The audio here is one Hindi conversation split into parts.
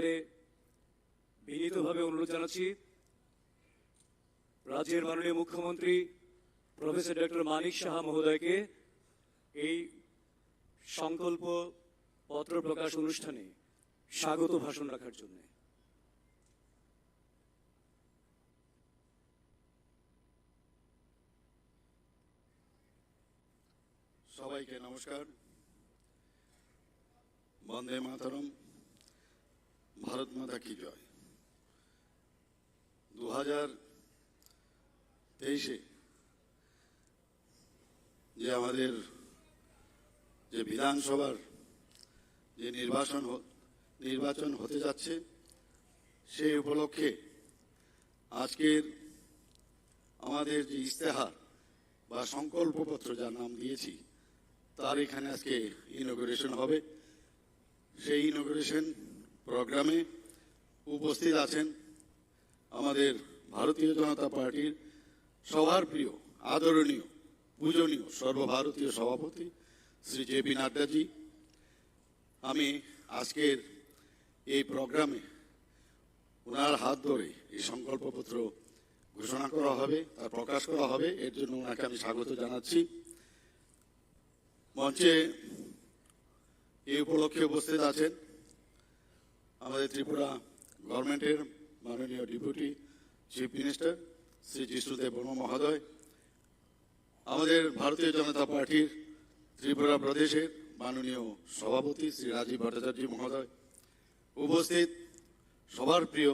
এবারে বিনীতভাবে অনুরোধ জানাচ্ছি রাজ্যের মাননীয় মুখ্যমন্ত্রী প্রফেসর ডক্টর মানিক সাহা মহোদয়কে এই সংকল্প পত্র প্রকাশ অনুষ্ঠানে স্বাগত ভাষণ রাখার জন্য। সবাইকে নমস্কার। বন্দে মাতরম, ভারত মাতা কি জয়। 2023-এ যে আমাদের যে বিধানসভার যে নির্বাচন হতে যাচ্ছে, সেই উপলক্ষে আজকের আমাদের যে ইস্তেহার বা সংকল্পপত্র যার নাম দিয়েছি, তার এখানে আজকে ইনঅগুরেশন হবে। সেই ইনঅগুরেশন প্রোগ্রামে উপস্থিত আছেন আমাদের ভারতীয় জনতা পার্টির সবার প্রিয়, আদরণীয়, পূজনীয় সর্বভারতীয় সভাপতি শ্রী জে.পি. নাড্ডাজি। আমি আজকের এই প্রোগ্রামে ওনার হাত ধরে এই সংকল্পপত্র ঘোষণা করা হবে, তা প্রকাশ করা হবে। এর জন্য ওনাকে আমি স্বাগত জানাচ্ছি। মঞ্চে এই উপলক্ষে উপস্থিত আছেন আমাদের ত্রিপুরা গভর্নমেন্টের মাননীয় deputy chief minister Shri Jishnudev Varma মহোদয়, আমাদের ভারতীয় জনতা পার্টির ত্রিপুরা প্রদেশের মাননীয় সভাপতি শ্রী রাজীব ভট্টাচার্য মহোদয়, উপস্থিত সবার প্রিয়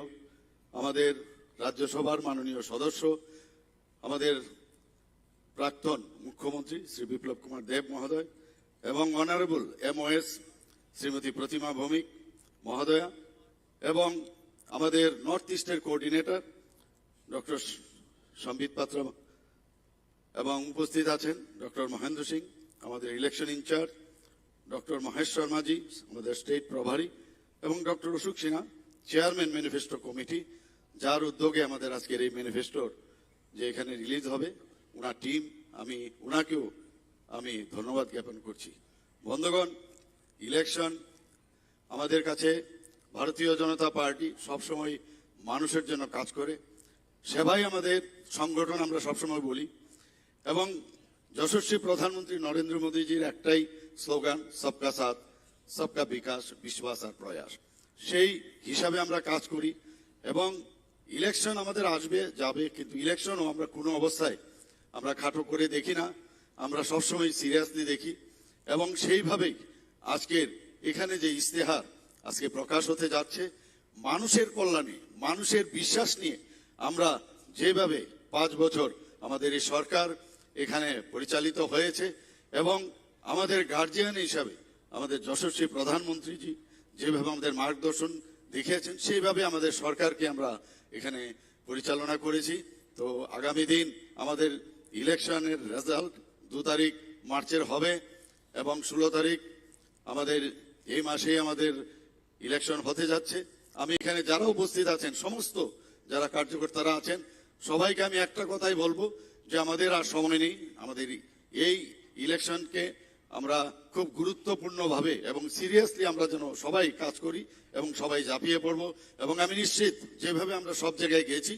আমাদের রাজ্যসভার মাননীয় সদস্য, আমাদের প্রাক্তন মুখ্যমন্ত্রী শ্রী বিপ্লব কুমার দেব মহোদয়, এবং অনারেবল MOS শ্রীমতী প্রতিমা ভৌমিক মহোদয়া, এবং আমাদের নর্থ ইস্টের কোঅর্ডিনেটর ডক্টর সম্বিত পাত্র, এবং উপস্থিত আছেন ডক্টর মহেন্দ্র সিং, আমাদের election incharge, doctor Mahesh Sharmaji, আমাদের স্টেট প্রভারী, এবং doctor Ashok Sinha, chairman manifesto committee, যার উদ্যোগে আমাদের আজকের এই ম্যানিফেস্টোর যে এখানে রিলিজ হবে, ওনার টিম, ওনাকেও আমি ধন্যবাদ জ্ঞাপন করছি। বন্ধুগণ, ইলেকশন আমাদের কাছে, ভারতীয় জনতা পার্টি সবসময় মানুষের জন্য কাজ করে, সেবাই আমাদের সংগঠন, আমরা সবসময় বলি। এবং যশস্বী প্রধানমন্ত্রী নরেন্দ্র মোদীজির একটাই স্লোগান, সবকা সাথ, সবকা বিকাশ, বিশ্বাস আর প্রয়াস। সেই হিসাবে আমরা কাজ করি। এবং ইলেকশন আমাদের আসবে যাবে, কিন্তু ইলেকশনও আমরা কোনো অবস্থায় আমরা খাটো করে দেখি না, আমরা সবসময় সিরিয়াসলি দেখি। এবং সেইভাবেই আজকের এখানে যে ইস্তেহার আজকে প্রকাশ হতে যাচ্ছে, মানুষের কল্যাণে, মানুষের বিশ্বাস নিয়ে আমরা যেভাবে 5 বছর আমাদের এই সরকার এখানে পরিচালিত হয়েছে, এবং আমাদের গার্জিয়ান হিসাবে আমাদের যশস্বী প্রধানমন্ত্রীজি যেভাবে আমাদের মার্গদর্শন দেখিয়েছেন, সেইভাবে আমাদের সরকারকে আমরা এখানে পরিচালনা করেছি। তো আগামী দিন আমাদের ইলেকশনের রেজাল্ট 2 তারিখ মার্চের হবে, এবং 16 তারিখ আমাদের এই মাসেই আমাদের ইলেকশন হতে যাচ্ছে। আমি এখানে যারা উপস্থিত আছেন, সমস্ত যারা কার্যকর্তারা আছেন, সবাইকে আমি একটা কথাই বলবো যে আমাদের আর সময় নেই। আমাদের এই ইলেকশনকে আমরা খুব গুরুত্বপূর্ণভাবে এবং সিরিয়াসলি আমরা যেন সবাই কাজ করি এবং সবাই ঝাঁপিয়ে পড়ব। এবং আমি নিশ্চিত, যেভাবে আমরা সব জায়গায় গেছি,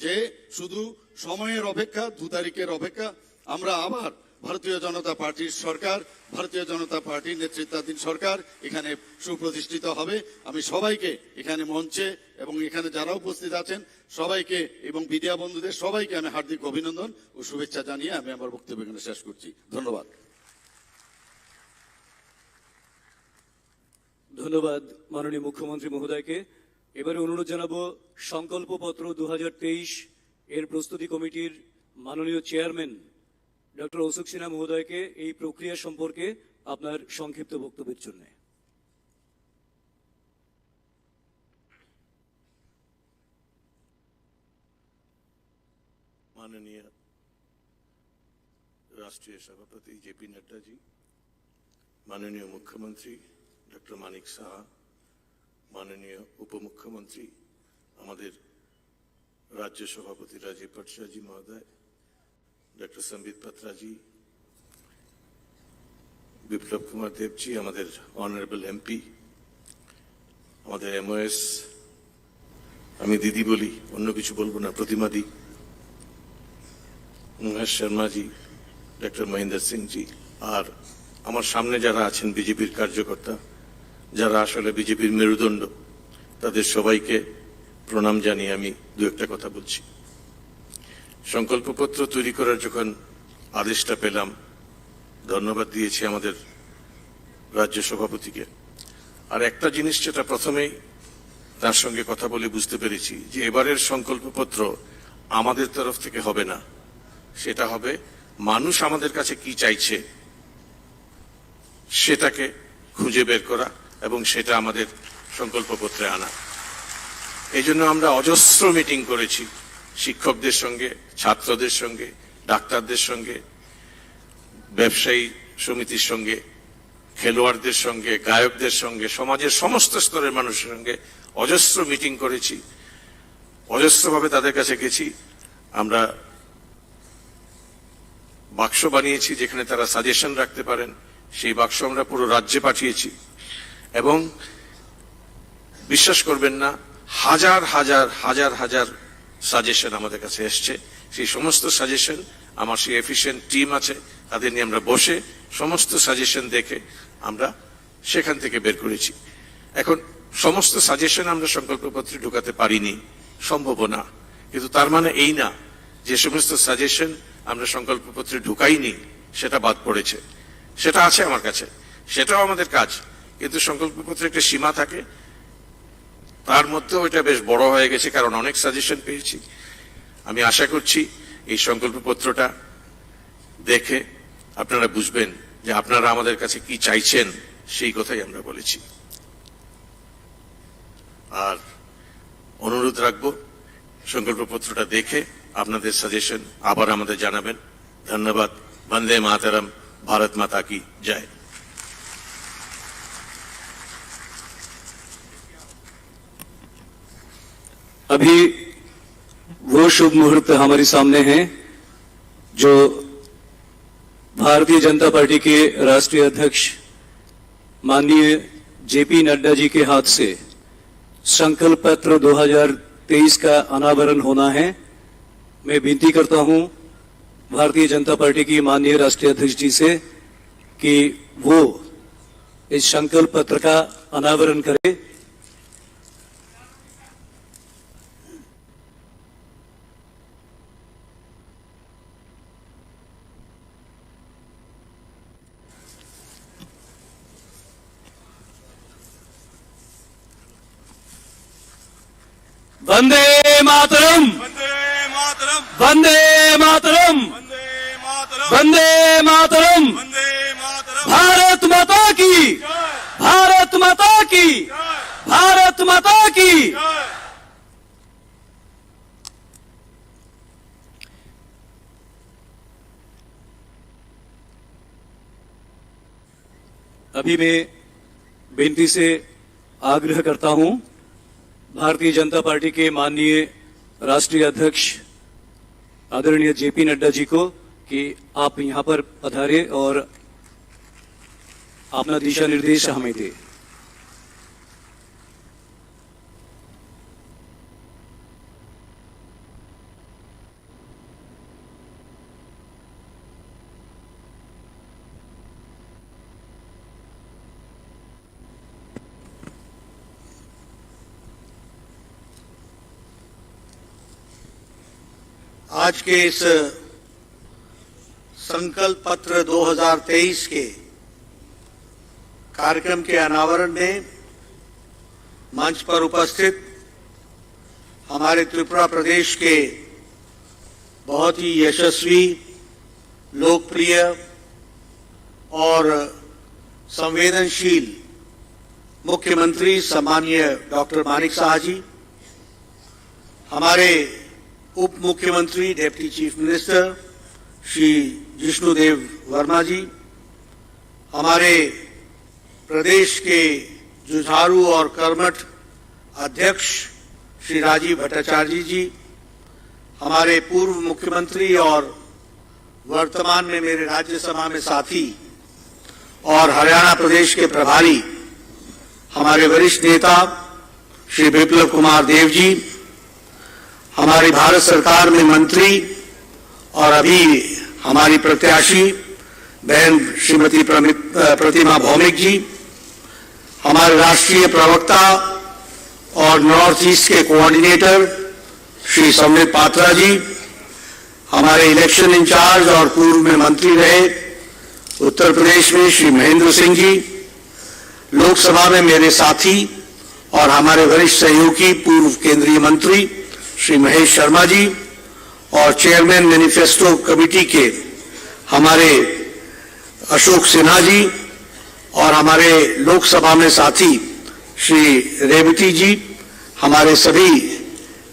যে শুধু সময়ের অপেক্ষা, 2 তারিখের অপেক্ষা, আমরা আবার ভারতীয় জনতা পার্টির সরকার, ভারতীয় জনতা পার্টির নেতৃত্বাধীন সরকার এখানে সুপ্রতিষ্ঠিত হবে। আমি সবাইকে এখানে মঞ্চে এবং এখানে যারা উপস্থিত আছেন সবাইকে এবং মিডিয়া বন্ধুদের সবাইকে আমি হার্দিক অভিনন্দন ও শুভেচ্ছা জানিয়ে আমি আমার বক্তব্য এখানে শেষ করছি। ধন্যবাদ। ধন্যবাদ মাননীয় মুখ্যমন্ত্রী মহোদয়কে। এবারে অনুরোধ জানাবো সংকল্পপত্র 2023 এর প্রস্তুতি কমিটির মাননীয় চেয়ারম্যান ডক্টর অশোক সিনহা মহোদয়কে এই প্রক্রিয়া সম্পর্কে আপনার সংক্ষিপ্ত বক্তব্যের জন্য। माननीय राष्ट्रीय सभापति जे.पी. नड्डा जी, माननीय मुख्यमंत्री डॉक्टर मानिक साहा, माननीय उप मुख्यमंत्री हमारे राज्य सभापति राजीव भट्टाचार्य जी महोदय, डॉक्टर संबित पात्रा जी, বিপ্লব কুমার দেব জি, আমাদের অনারেবল এমপি, আমাদের এমওএস, আমি দিদি বলি, অন্য কিছু বলবো না, প্রতিমা দি, মহেশ শর্মা জি, ডক্টর মহেন্দ্র সিং জি, আর আমার সামনে যারা আছেন বিজেপির কার্যকর্তা, যারা আসলে বিজেপির মেরুদণ্ড, তাদের সবাইকে প্রণাম জানিয়ে আমি দু একটা কথা বলছি। সংকল্পপত্র তৈরি করার যখন আদেশটা পেলাম, ধন্যবাদ দিয়েছি আমাদের রাজ্য সভাপতিকে। আর একটা জিনিস যেটা প্রথমেই তার সঙ্গে কথা বলে বুঝতে পেরেছি, যে এবারের সংকল্পপত্র আমাদের তরফ থেকে হবে না, সেটা হবে মানুষ আমাদের কাছে কি চাইছে সেটাকে খুঁজে বের করা এবং সেটা আমাদের সংকল্পপত্রে আনা। এই জন্য আমরা অজস্র মিটিং করেছি শিক্ষকদের সঙ্গে, ছাত্রদের সঙ্গে, ডাক্তারদের সঙ্গে, ব্যবসায়ী সমিতির সঙ্গে, খেলোয়াড়দের সঙ্গে, গায়কদের সঙ্গে, সমাজের সমস্ত স্তরের মানুষের সঙ্গে অজস্র মিটিং করেছি, অজস্রভাবে তাদের কাছে গেছি। আমরা বাক্স বানিয়েছি যেখানে তারা সাজেশন রাখতে পারেন, সেই বাক্স আমরা পুরো রাজ্যে পাঠিয়েছি এবং বিশ্বাস করবেন না, হাজার হাজার হাজার হাজার সাজেশন আমাদের কাছে এসছে। সেই সমস্ত সাজেশন, আমার সেই এফিশিয়েন্ট টিম আছে, তাদের নিয়ে আমরা বসে সমস্ত সাজেশন দেখে আমরা সেখান থেকে বের করেছি। এখন সমস্ত সাজেশন আমরা সংকল্পপত্রে ঢুকাতে পারিনি, সম্ভব না, কিন্তু তার মানে এই না যে সমস্ত সাজেশন আমরা সংকল্পপত্রে ঢুকাইনি সেটা বাদ পড়েছে। সেটা আছে আমার কাছে, সেটাও আমাদের কাজ, কিন্তু সংকল্পপত্রে একটা সীমা থাকে, তার মধ্যেও এটা বেশ বড় হয়ে গেছে কারণ অনেক সাজেশন পেয়েছি। আমি আশা করছি এই সংকল্পপত্রটা দেখে আপনারা বুঝবেন যে আপনারা আমাদের কাছে কি চাইছেন, সেই কথাই আমরা বলেছি। আর অনুরোধ রাখবো সংকল্পপত্রটা দেখে আপনাদের সাজেশন আবার আমাদের জানাবেন। ধন্যবাদ। বন্দে মাতরম। भारत माता की जय। अभी वो शुभ मुहूर्त हमारे सामने है जो भारतीय जनता पार्टी के राष्ट्रीय अध्यक्ष माननीय जेपी नड्डा जी के हाथ से संकल्प पत्र 2023 का अनावरण होना है। मैं विनती करता हूं भारतीय जनता पार्टी की माननीय राष्ट्रीय अध्यक्ष जी से कि वो इस संकल्प पत्र का अनावरण करें। वंदे मातरम, वंदे मातरम, वंदे मातरम, भारत माता की, भारत माता की, भारत माता की। अभी मैं बेनती से आग्रह करता हूं भारतीय जनता पार्टी के माननीय राष्ट्रीय अध्यक्ष आदरणीय जेपी नड्डा जी को कि आप यहां पर पधारे और अपना दिशा निर्देश हमें दे। आज के इस संकल्प पत्र 2023 के कार्यक्रम के अनावरण में मंच पर उपस्थित हमारे त्रिपुरा प्रदेश के बहुत ही यशस्वी, लोकप्रिय और संवेदनशील मुख्यमंत्री सम्माननीय डॉक्टर मानिक साहा जी, हमारे उप मुख्यमंत्री deputy chief minister Shri Jishnudev Varma ji, हमारे प्रदेश के जुझारू और कर्मठ अध्यक्ष श्री राजीव भट्टाचार्य जी, हमारे पूर्व मुख्यमंत्री और वर्तमान में मेरे राज्यसभा में साथी और हरियाणा प्रदेश के प्रभारी हमारे वरिष्ठ नेता श्री विप्लव कुमार देव जी, हमारी भारत सरकार में मंत्री और अभी हमारी प्रत्याशी बहन श्रीमती प्रतिमा भौमिक जी, हमारे राष्ट्रीय प्रवक्ता और नॉर्थ ईस्ट के कोऑर्डिनेटर श्री संबित पात्रा जी, हमारे इलेक्शन इंचार्ज और पूर्व में मंत्री रहे उत्तर प्रदेश में श्री महेंद्र सिंह जी, लोकसभा में मेरे साथी और हमारे वरिष्ठ सहयोगी पूर्व केंद्रीय मंत्री श्री महेश शर्मा जी और चेयरमैन मैनिफेस्टो कमेटी के हमारे अशोक सिन्हा जी और हमारे लोकसभा में साथी श्री रेवती जी, हमारे सभी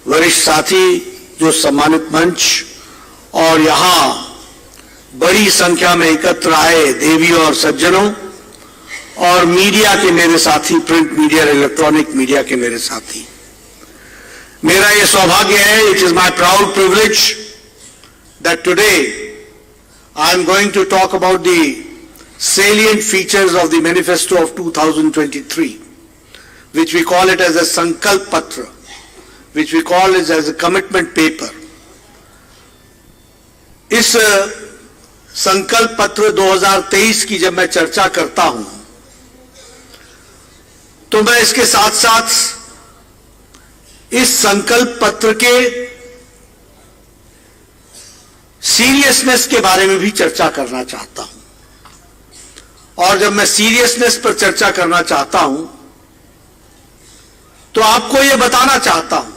वरिष्ठ साथी जो सम्मानित मंच और यहां बड़ी संख्या में एकत्र आए देवियों और सज्जनों और मीडिया के मेरे साथी, प्रिंट मीडिया और इलेक्ट्रॉनिक मीडिया के मेरे साथी, मेरा यह सौभाग्य है, it is my proud privilege that today I am going to talk about the salient features of the manifesto of 2023, which we call it as a Sankalp Patra, which we call it as a commitment paper. इस संकल्प पत्र 2023 की जब मैं चर्चा करता हूं तो मैं इसके साथ साथ इस संकल्प पत्र के सीरियसनेस के बारे में भी चर्चा करना चाहता हूं। और जब मैं सीरियसनेस पर चर्चा करना चाहता हूं तो आपको यह बताना चाहता हूं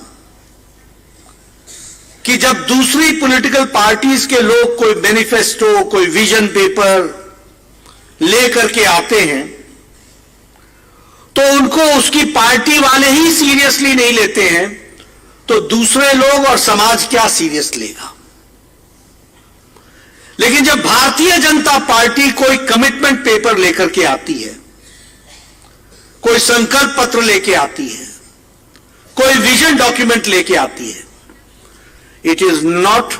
कि जब दूसरी पॉलिटिकल पार्टीज के लोग कोई मैनिफेस्टो, कोई विजन पेपर लेकर के आते हैं तो उनको उसकी पार्टी वाले ही सीरियसली नहीं लेते हैं, तो दूसरे लोग और समाज क्या सीरियस लेगा। लेकिन जब भारतीय जनता पार्टी कोई कमिटमेंट पेपर लेकर के आती है, कोई संकल्प पत्र लेके आती है, कोई विजन डॉक्यूमेंट लेके आती है, it is not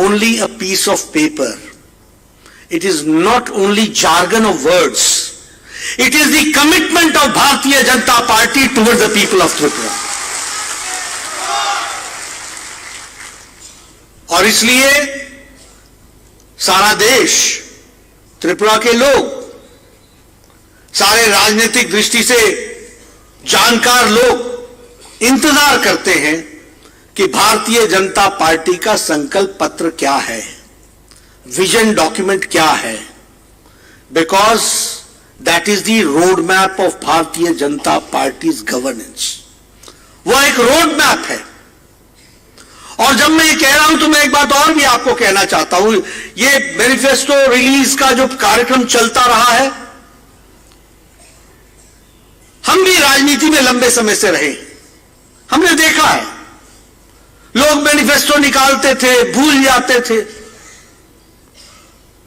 only a piece of paper, it is not only jargon of words, it is the commitment of Bharatiya Janata Party towards the people of Tripura. और इसलिए सारा देश, त्रिपुरा के लोग, सारे राजनीतिक दृष्टि से जानकार लोग इंतजार करते हैं कि भारतीय जनता पार्टी का संकल्प पत्र क्या है, विजन डॉक्यूमेंट क्या है, because that is the road map of भारतीय जनता पार्टी गवर्नेंस। वह एक रोड मैप है। और जब मैं ये कह रहा हूं तो मैं एक बात और भी आपको कहना चाहता हूं, ये मैनिफेस्टो रिलीज का जो कार्यक्रम चलता रहा है, हम भी राजनीति में लंबे समय से रहे, हमने देखा है लोग मैनिफेस्टो निकालते थे, भूल जाते थे,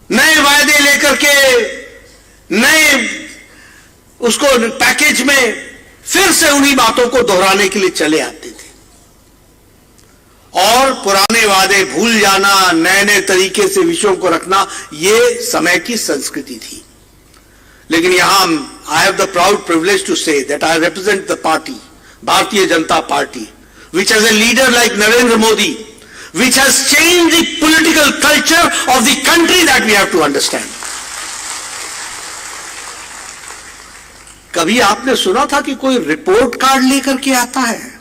नए वायदे लेकर के नए उसको पैकेज में फिर से उन्हीं बातों को दोहराने के लिए चले आते थे और पुराने वादे भूल जाना, नए नए तरीके से विषयों को रखना, यह समय की संस्कृति थी। लेकिन यहां I have the proud privilege to say that I represent the party, Bharatiya Janata Party, which has a leader like Narendra Modi, which has changed the political culture of the country that we have to understand. कभी आपने सुना था कि कोई रिपोर्ट कार्ड लेकर के आता है?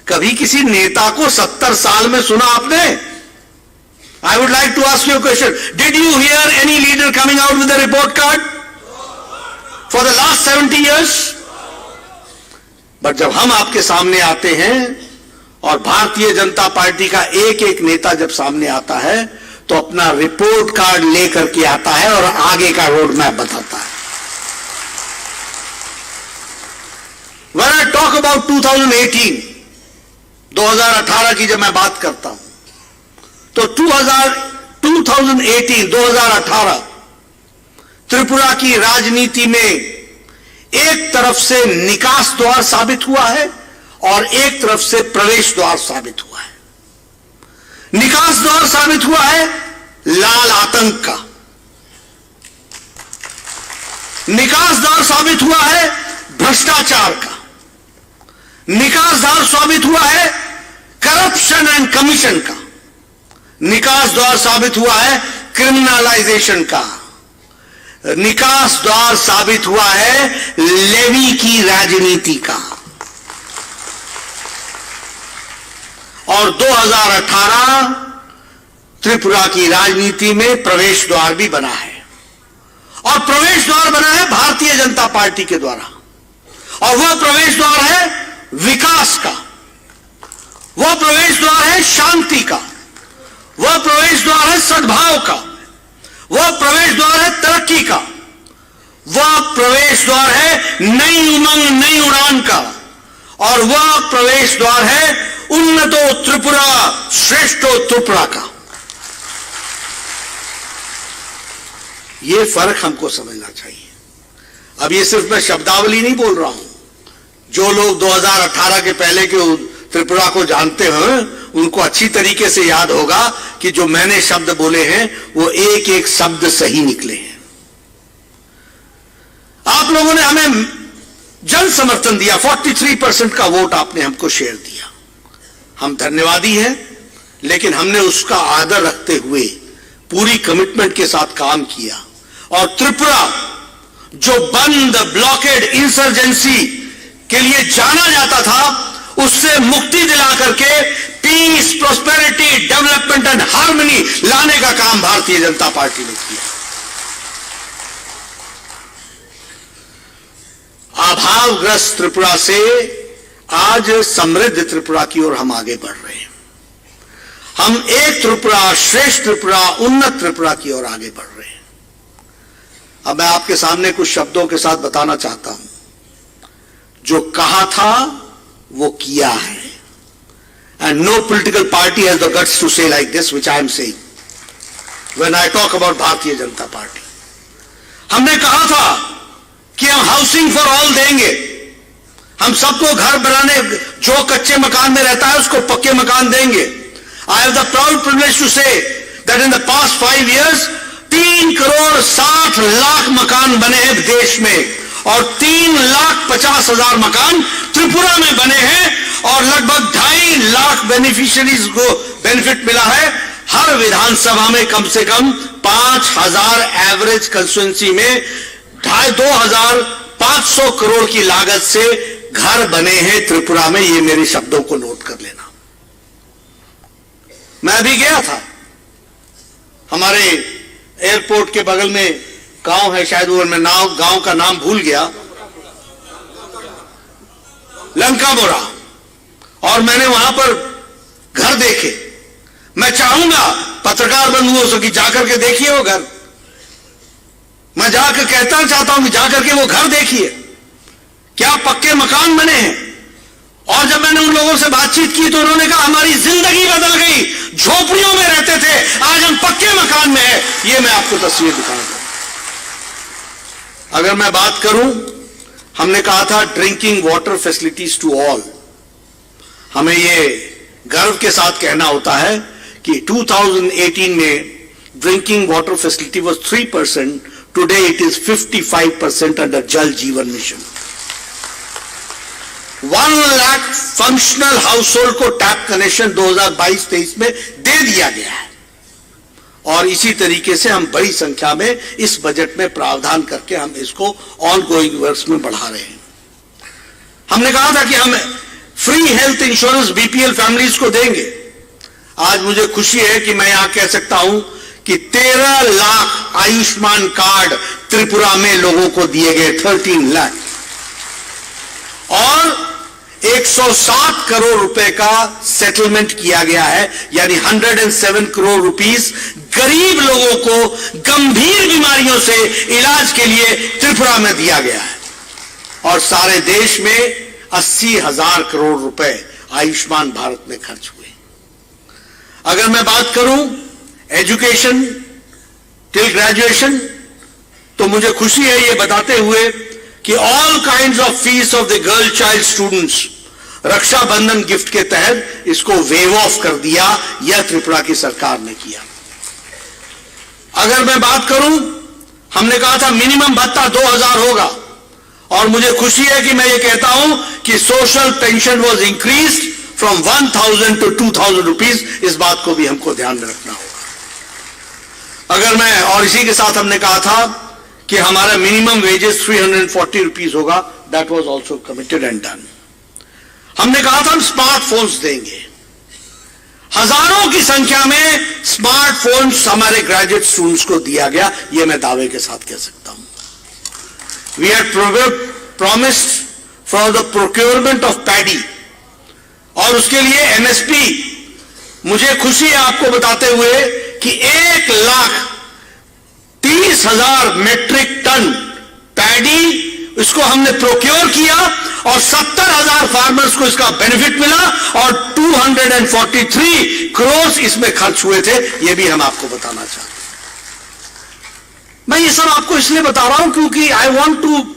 कभी किसी नेता को 70 साल में सुना आपने? I would like to ask you a question. Did you hear any leader coming out with a report card for the last 70 years? But जब हम आपके सामने आते हैं और भारतीय जनता पार्टी का एक एक नेता जब सामने आता है तो अपना रिपोर्ट कार्ड लेकर के आता है और आगे का रोड मैप बताता है। When I talk about 2018, 2018 की जब मैं बात करता हूं तो 2018 त्रिपुरा की राजनीति में एक तरफ से निकास द्वार साबित हुआ है और एक तरफ से प्रवेश द्वार साबित हुआ है। निकास द्वार साबित हुआ है लाल आतंक का, निकास द्वार साबित हुआ है भ्रष्टाचार का, निकासद्वार साबित हुआ है करप्शन एंड कमीशन का, निकासद्वार साबित हुआ है क्रिमिनलाइजेशन का, निकासद्वार साबित हुआ है लेवी की राजनीति का। और 2018 त्रिपुरा की राजनीति में प्रवेश द्वार भी बना है, और प्रवेश द्वार बना है भारतीय जनता पार्टी के द्वारा, और वह प्रवेश द्वार है विकास का, वह प्रवेश द्वार है शांति का, वह प्रवेश द्वार है सद्भाव का, वह प्रवेश द्वार है तरक्की का, वह प्रवेश द्वार है नई उमंग नई उड़ान का, और वह प्रवेश द्वार है उन्नतो त्रिपुरा श्रेष्ठो त्रिपुरा का। यह फर्क हमको समझना चाहिए। अब ये सिर्फ मैं शब्दावली नहीं बोल रहा हूं, जो लोग 2018 के पहले के त्रिपुरा को जानते हैं उनको अच्छी तरीके से याद होगा कि जो मैंने शब्द बोले हैं वो एक एक शब्द सही निकले हैं। आप लोगों ने हमें जन समर्थन दिया, 43% का वोट आपने हमको शेयर दिया, हम धन्यवादी हैं, लेकिन हमने उसका आदर रखते हुए पूरी कमिटमेंट के साथ काम किया, और त्रिपुरा जो बंद ब्लॉकेड इंसर्जेंसी के लिए जाना जाता था उससे मुक्ति दिला करके peace, prosperity, development and harmony लाने का काम भारतीय जनता पार्टी ने किया। अभावग्रस्त त्रिपुरा से आज समृद्ध त्रिपुरा की ओर हम आगे बढ़ रहे हैं। हम एक त्रिपुरा, श्रेष्ठ त्रिपुरा, उन्नत त्रिपुरा की ओर आगे बढ़ रहे हैं। अब मैं आपके सामने कुछ शब्दों के साथ बताना चाहता हूं, जो कहा था वो किया है, and no political party has the guts to say like this which I am saying when I talk about भारतीय जनता पार्टी। हमने कहा था कि हम हाउसिंग फॉर ऑल देंगे, हम सबको घर बनाने, जो कच्चे मकान में रहता है उसको पक्के मकान देंगे। I have the proud privilege to say that in the past 5 years 3,60,00,000 मकान बने हैं देश में, और 3,50,000 मकान त्रिपुरा में बने हैं, और लगभग 2.5 लाख बेनिफिशियरीज को बेनिफिट मिला है। हर विधानसभा में कम से कम 5,000 एवरेज कंस्टिट्यूएंसी में 2,500 करोड़ की लागत से घर बने हैं त्रिपुरा में। ये मेरे शब्दों को नोट कर लेना। मैं अभी गया था, हमारे एयरपोर्ट के बगल में गांव है, शायद वो मैं गांव का नाम भूल गया, लंकाबोरा, और मैंने वहां पर घर देखे। मैं चाहूंगा पत्रकार बंधुओं से कि जाकर के देखिए वो घर, मैं जाकर कहता चाहता हूं कि जाकर के वो घर देखिए, क्या पक्के मकान बने हैं। और जब मैंने उन लोगों से बातचीत की तो उन्होंने कहा हमारी जिंदगी बदल गई, झोपड़ियों में रहते थे, आज हम पक्के मकान में हैं। ये मैं आपको तस्वीर दिखाऊंगा। अगर मैं बात करूं, हमने कहा था drinking water facilities to all. हमें ये गर्व के साथ कहना होता है कि 2018 में drinking water facility was 3%, today it is 55% under जल जीवन mission. 1 lakh functional house hold को टैप कनेक्शन 2022-23 में दे दिया गया है, और इसी तरीके से हम बड़ी संख्या में इस बजट में प्रावधान करके हम इसको ऑन गोइंग वर्क्स में बढ़ा रहे हैं। हमने कहा था कि हम free health insurance BPL families को देंगे। आज मुझे खुशी है कि मैं यहां कह सकता हूं कि 13 लाख आयुष्मान कार्ड त्रिपुरा में लोगों को दिए गए, 13 लाख, और 107 करोड़ रुपए का सेटलमेंट किया गया है, यानी 107 करोड़ रुपीस गरीब लोगों को गंभीर बीमारियों से इलाज के लिए त्रिपुरा में दिया गया है। और सारे देश में 80,000 करोड़ रुपए आयुष्मान भारत में खर्च हुए। अगर मैं बात करूं एजुकेशन टिल ग्रेजुएशन, तो मुझे खुशी है ये बताते हुए कि all kinds of fees of the girl child students Rakshabandhan gift के तहत इसको वेव ऑफ कर दिया, यह त्रिपुरा की सरकार ने किया। अगर मैं बात करूं, हमने कहा था मिनिमम भत्ता 2,000 होगा, और मुझे खुशी है कि मैं ये कहता हूं कि social pension was increase from 1000 to 2000 rupees. इस बात को भी हमको ध्यान में रखना होगा। अगर मैं, और इसी के साथ हमने कहा था कि हमारा मिनिमम वेजेस 340 रुपीज होगा, that was also committed and done. हमने कहा था हम स्मार्टफोन्स देंगे, हजारों की संख्या में स्मार्टफोन्स हमारे ग्रेजुएट स्टूडेंट्स को दिया गया, यह मैं दावे के साथ कह सकता हूं। We had promised for the procurement of paddy, और उसके लिए एमएसपी, मुझे खुशी है आपको बताते हुए कि 1,30,000 मेट्रिक टन पैडी इसको हमने प्रोक्योर किया और 70,000 फार्मर्स को इसका बेनिफिट मिला और 243 करोड़ इसमें खर्च हुए थे। यह भी हम आपको बताना चाहते हैं। मैं ये सब आपको इसलिए बता रहा हूं क्योंकि I want to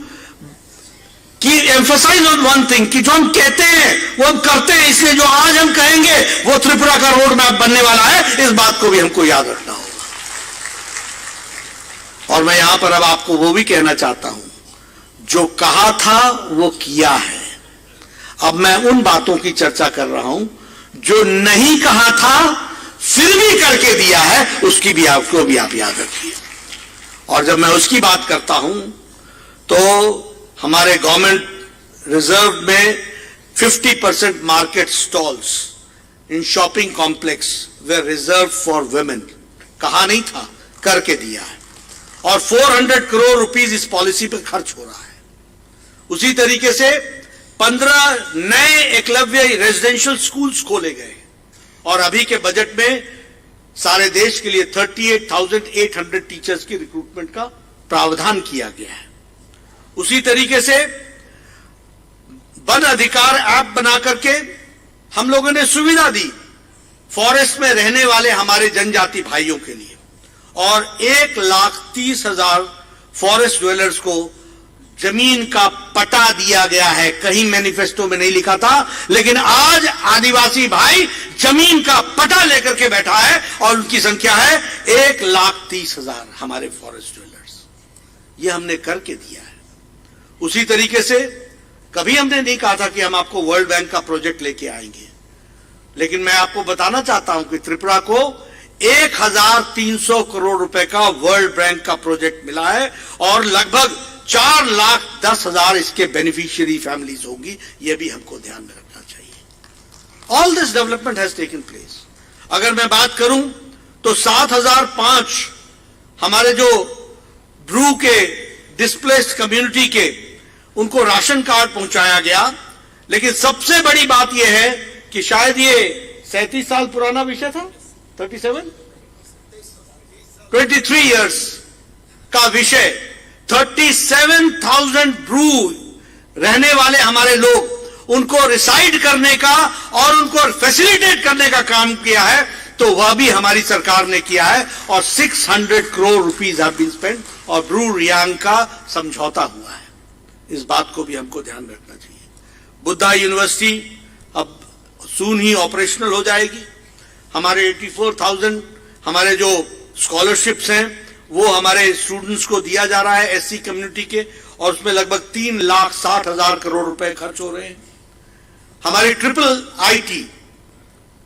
emphasise on one thing कि जो हम कहते हैं वो हम करते हैं, इसलिए जो आज हम कहेंगे वो त्रिपुरा का रोड मैप बनने वाला है, इस बात को भी हमको याद रखना होगा। और मैं यहां पर अब आपको वो भी कहना चाहता हूं, जो कहा था वो किया है। अब मैं उन बातों की चर्चा कर रहा हूं जो नहीं कहा था फिर भी करके दिया है, उसकी भी आपको भी आप याद रखिए। और जब मैं उसकी बात करता हूं तो हमारे गवर्नमेंट रिजर्व में 50% market stalls in shopping complex way reserve for women, कहा नहीं था, करके दिया है। और 400 करोड़ रुपीस इस पॉलिसी पर खर्च हो रहा है। उसी तरीके से 15 नए एकलव्य रेजिडेंशियल स्कूल्स खोले गए और अभी के बजट में सारे देश के लिए 38,800 टीचर्स की रिक्रूटमेंट का प्रावधान किया गया है। उसी तरीके से वन अधिकार ऐप बना करके हम लोगों ने सुविधा दी फॉरेस्ट में रहने वाले हमारे जनजाति भाइयों के लिए, और 1,30,000 फॉरेस्ट ड्वेलर्स को जमीन का पटा दिया गया है। कहीं मैनिफेस्टो में नहीं लिखा था, लेकिन आज आदिवासी भाई जमीन का पटा लेकर के बैठा है और उनकी संख्या है 1,30,000 हमारे फॉरेस्ट ड्वेलर्स। ये हमने करके दिया है। उसी तरीके से कभी हमने नहीं कहा था कि हम आपको वर्ल्ड बैंक का प्रोजेक्ट लेके आएंगे, लेकिन मैं आपको बताना चाहता हूं कि त्रिपुरा को 1,300 करोड़ रुपए का वर्ल्ड बैंक का प्रोजेक्ट मिला है और लगभग 4,10,000 इसके बेनिफिशियरी फैमिलीज होंगी। यह भी हमको ध्यान में रखना चाहिए। All this development has taken place. अगर मैं बात करूं तो 7,005 हमारे जो ब्रू के डिस्प्लेस्ड कम्युनिटी के उनको राशन कार्ड पहुंचाया गया। लेकिन सबसे बड़ी बात यह है कि शायद ये 37 साल पुराना विषय था, 23 इयर्स का विषय, 37,000 ब्रू रहने वाले हमारे लोग, उनको रिसाइड करने का और उनको फैसिलिटेट करने का काम किया है, तो वह भी हमारी सरकार ने किया है और 600 crore rupees have been spent और ब्रू रियांग का समझौता हुआ है। इस बात को भी हमको ध्यान में रखना चाहिए। बुद्धा यूनिवर्सिटी अब सून ही ऑपरेशनल हो जाएगी। हमारे 84,000 हमारे जो स्कॉलरशिप्स हैं वो हमारे स्टूडेंट्स को दिया जा रहा है एससी कम्युनिटी के, और उसमें लगभग 3,60,000 करोड़ रुपए खर्च हो रहे हैं। हमारी ट्रिपल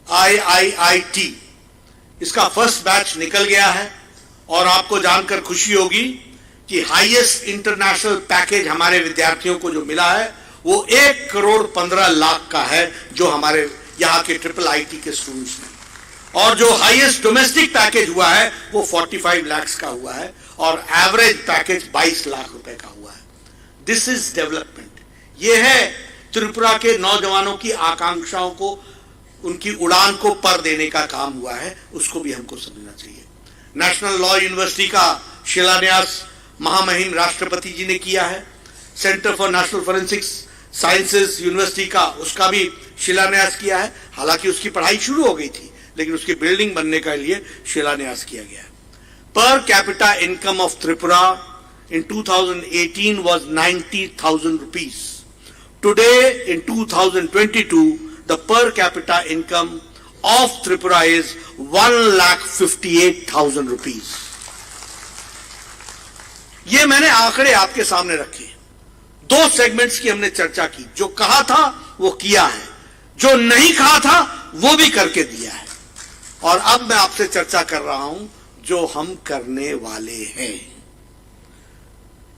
IIIT इसका फर्स्ट बैच निकल गया है और आपको जानकर खुशी होगी कि हाईएस्ट इंटरनेशनल पैकेज हमारे विद्यार्थियों को जो मिला है वो 1,15,00,000 का है, जो हमारे यहाँ के ट्रिपल IIT के स्टूडेंट्स ने, और जो हाईएस्ट डोमेस्टिक पैकेज हुआ है वो 45 लाख का हुआ है और एवरेज पैकेज 22 लाख रुपए का हुआ है। This is development. ये है त्रिपुरा के नौजवानों की आकांक्षाओं को, उनकी उड़ान को पर देने का काम हुआ है, उसको भी हमको समझना चाहिए। नेशनल लॉ यूनिवर्सिटी का शिलान्यास महामहिम राष्ट्रपति जी ने किया है। Centre for national forensics sciences university का, उसका भी शिलान्यास किया है। हालांकि उसकी पढ़ाई शुरू हो गई थी, लेकिन उसकी बिल्डिंग बनने के लिए शिलान्यास किया गया है। Per capita income of Tripura in 2018 was 90,000 rupees. Today in 2022 the per capita income of Tripura is 1,58,000 rupees. ये मैंने आंकड़े आपके सामने रखे। दो सेगमेंट्स की हमने चर्चा की। जो कहा था वो किया है, जो नहीं कहा था वो भी करके दिया है। और अब मैं आपसे चर्चा कर रहा हूं जो हम करने वाले हैं।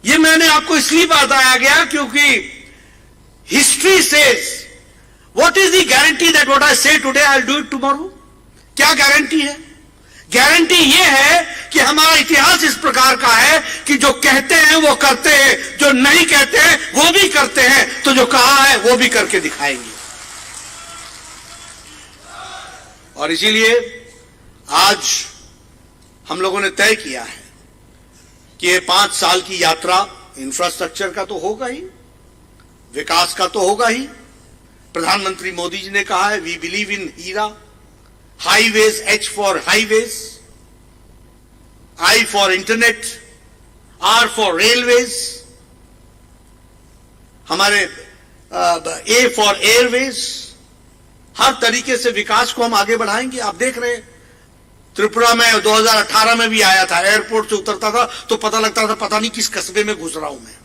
ये मैंने आपको इसलिए बताया गया क्योंकि history says, what is the guarantee that what I say today I will do it tomorrow? क्या गारंटी है? गारंटी यह है कि हमारा इतिहास इस प्रकार का है कि जो कहते हैं वो करते हैं, जो नहीं कहते हैं वो भी करते हैं, तो जो कहा है वो भी करके दिखाएंगे। और इसीलिए आज हम लोगों ने तय किया है कि ये 5 साल की यात्रा इंफ्रास्ट्रक्चर का तो होगा ही, विकास का तो होगा ही। प्रधानमंत्री मोदी जी ने कहा है, we believe in HIRA, highways, H for highways, I for internet, R for railways, हमारे A फॉर एयरवेज। हर तरीके से विकास को हम आगे बढ़ाएंगे। आप देख रहे हैं, त्रिपुरा में 2018 में भी आया था, एयरपोर्ट से उतरता था तो पता लगता था पता नहीं किस कस्बे में घुस रहा हूं मैं।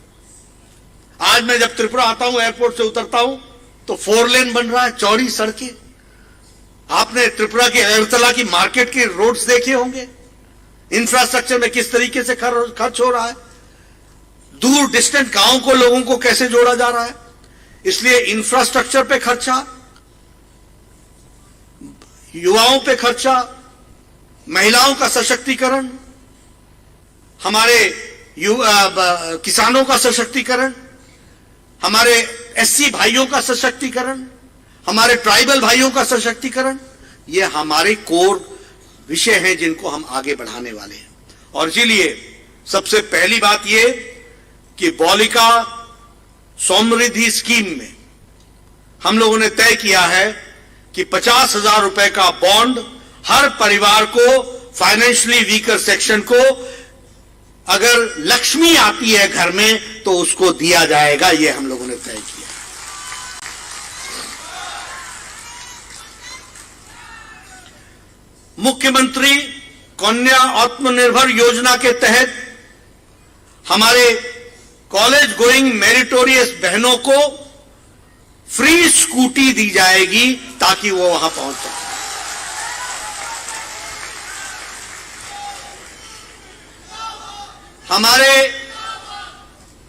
आज मैं जब त्रिपुरा आता हूं, एयरपोर्ट से उतरता हूं तो 4 लेन बन रहा है, चौड़ी सड़कें। आपने त्रिपुरा के अगरतला की मार्केट के रोड्स देखे होंगे, इंफ्रास्ट्रक्चर में किस तरीके से खर्च हो रहा है, दूर डिस्टेंट गांव को, लोगों को कैसे जोड़ा जा रहा है। इसलिए इंफ्रास्ट्रक्चर पे खर्चा, युवाओं पे खर्चा, महिलाओं का सशक्तिकरण, हमारे किसानों का सशक्तिकरण, हमारे SC भाइयों का सशक्तिकरण, हमारे ट्राइबल भाइयों का सशक्तिकरण, ये हमारे कोर विषय हैं जिनको हम आगे बढ़ाने वाले हैं। और इसीलिए सबसे पहली बात ये कि बालिका समृद्धि स्कीम में हम लोगों ने तय किया है कि 50,000 रुपए का बॉन्ड हर परिवार को, फाइनेंशियली वीकर सेक्शन को, अगर लक्ष्मी आती है घर में तो उसको दिया जाएगा। यह हम लोगों ने तय किया। मुख्यमंत्री कन्या आत्मनिर्भर योजना के तहत हमारे कॉलेज गोइंग मेरिटोरियस बहनों को फ्री स्कूटी दी जाएगी ताकि वो वहां पहुंच सके।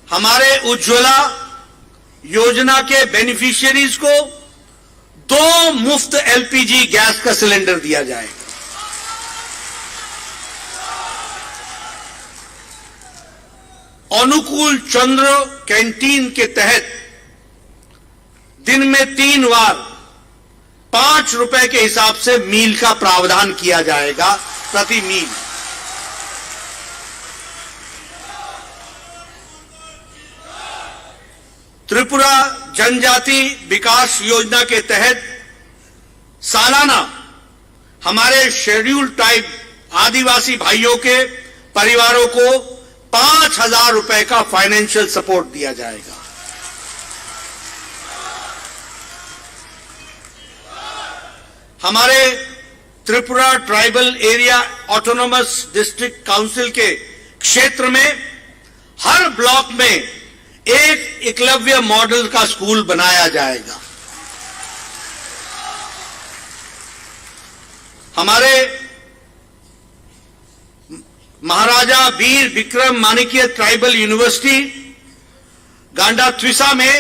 हमारे उज्ज्वला योजना के बेनिफिशियरीज को 2 मुफ्त LPG गैस का सिलेंडर दिया जाएगा। अनुकूल चंद्र कैंटीन के तहत दिन में 3 बार 5 रुपए के हिसाब से मील का प्रावधान किया जाएगा प्रति मील। त्रिपुरा जनजाति विकास योजना के तहत सालाना हमारे शेड्यूल ट्राइब आदिवासी भाइयों के परिवारों को 5,000 रुपए का फाइनेंशियल सपोर्ट दिया जाएगा। हमारे Tripura tribal area autonomous district council के क्षेत्र में हर ब्लॉक में एक एकलव्य मॉडल का स्कूल बनाया जाएगा। हमारे महाराजा वीर विक्रम माणिक्य ट्राइबल यूनिवर्सिटी गांडा-त्विसा में